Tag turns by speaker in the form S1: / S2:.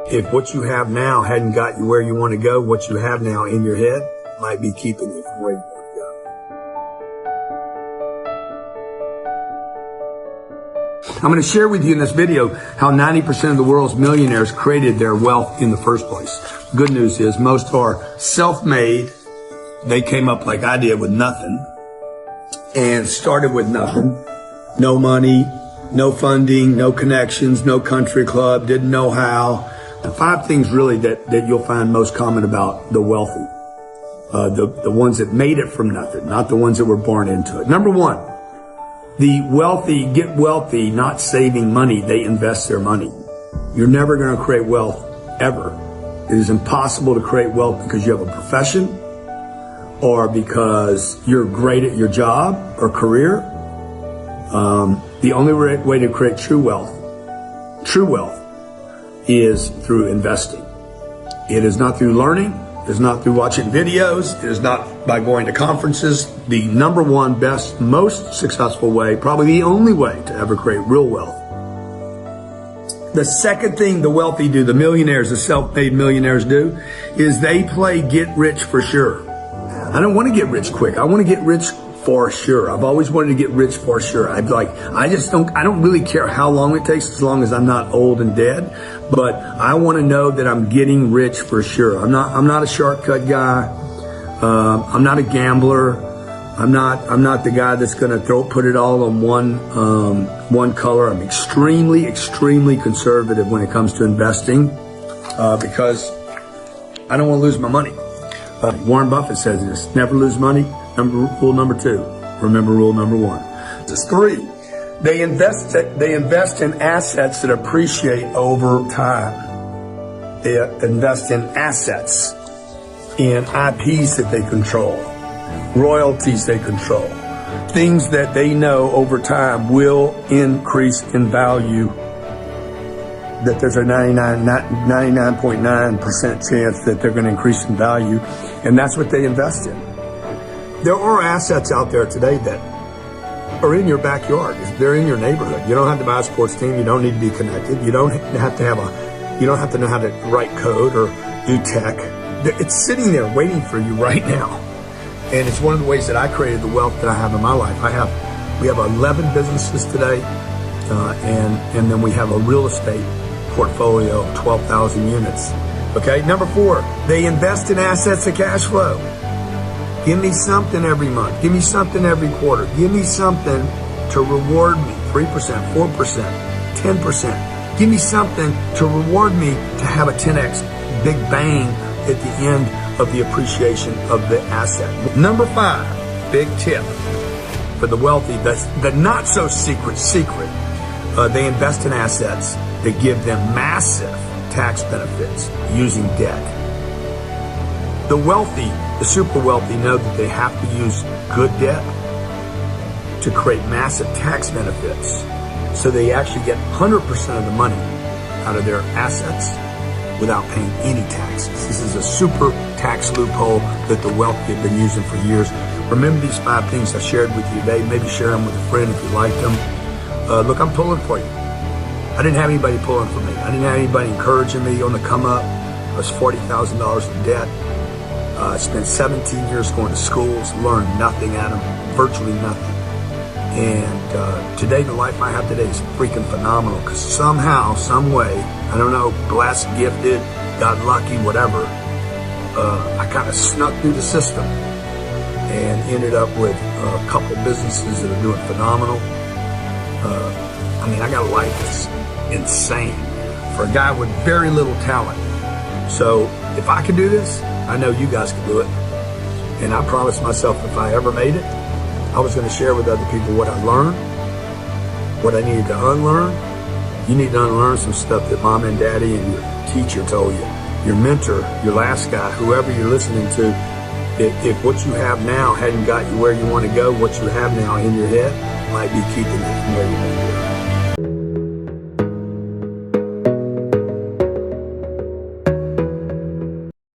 S1: If what you have now hadn't got you where you want to go, what you have now in your head might be keeping you from where you want to go. I'm going to share with you in this video how 90% of the world's millionaires created their wealth in the first place. Good news is most are self-made. They came up like I did with nothing and started with nothing. No money, no funding, no connections, no country club, didn't know how. The 5 things really that you'll find most common about the wealthy. The ones that made it from nothing, not the ones that were born into it. Number 1, the wealthy get wealthy not saving money, they invest their money. You're never going to create wealth, ever. It is impossible to create wealth because you have a profession or because you're great at your job or career. The only way to create true wealth is through investing. It is not through learning. It is not through watching videos. It is not by going to conferences. The number 1 best, most successful way, probably the only way to ever create real wealth. The second thing the wealthy do, the millionaires, the self-made millionaires do, is they play get rich for sure. I don't want to get rich quick. I want to get rich for sure. I've always wanted to get rich for sure. I don't really care how long it takes as long as I'm not old and dead, but I want to know that I'm getting rich for sure. I'm not a shortcut guy. I'm not a gambler. I'm not the guy that's going to put it all on one color. I'm extremely conservative when it comes to investing, because I don't want to lose my money. Warren Buffett says this: never lose money. Rule number 2. Remember rule number 1. This is 3. They invest in assets that appreciate over time. They invest in assets, in IPs that they control, royalties they control, things that they know over time will increase in value, that there's a 99.9% chance that they're going to increase in value, and that's what they invest in. There are assets out there today that are in your backyard. They're in your neighborhood. You don't have to buy a sports team. You don't need to be connected. You don't have to know how to write code or do tech. It's sitting there waiting for you right now. And it's one of the ways that I created the wealth that I have in my life. We have 11 businesses today, and then we have a real estate portfolio of 12,000 units. Okay, number 4, they invest in assets and cash flow. Give me something every month. Give me something every quarter. Give me something to reward me. 3%, 4%, 10%. Give me something to reward me to have a 10x big bang at the end of the appreciation of the asset. Number 5, big tip for the wealthy, the not so secret. They invest in assets that give them massive tax benefits using debt. The wealthy, the super wealthy, know that they have to use good debt to create massive tax benefits. So they actually get 100% of the money out of their assets without paying any taxes. This is a super tax loophole that the wealthy have been using for years. Remember these 5 things I shared with you today. Maybe share them with a friend if you liked them. Look, I'm pulling for you. I didn't have anybody pulling for me. I didn't have anybody encouraging me on the come up. I was $40,000 in debt. I spent 17 years going to schools, learned nothing at them, virtually nothing. And today, the life I have today is freaking phenomenal because somehow, some way, I don't know, blessed, gifted, got lucky, whatever, I kind of snuck through the system and ended up with a couple businesses that are doing phenomenal. I got a life that's insane for a guy with very little talent. So if I can do this, I know you guys can do it. And I promised myself if I ever made it, I was going to share with other people what I learned, what I needed to unlearn. You need to unlearn some stuff that mom and daddy and your teacher told you. Your mentor, your last guy, whoever you're listening to. If what you have now hadn't got you where you want to go, what you have now in your head might be keeping you from where you want to go.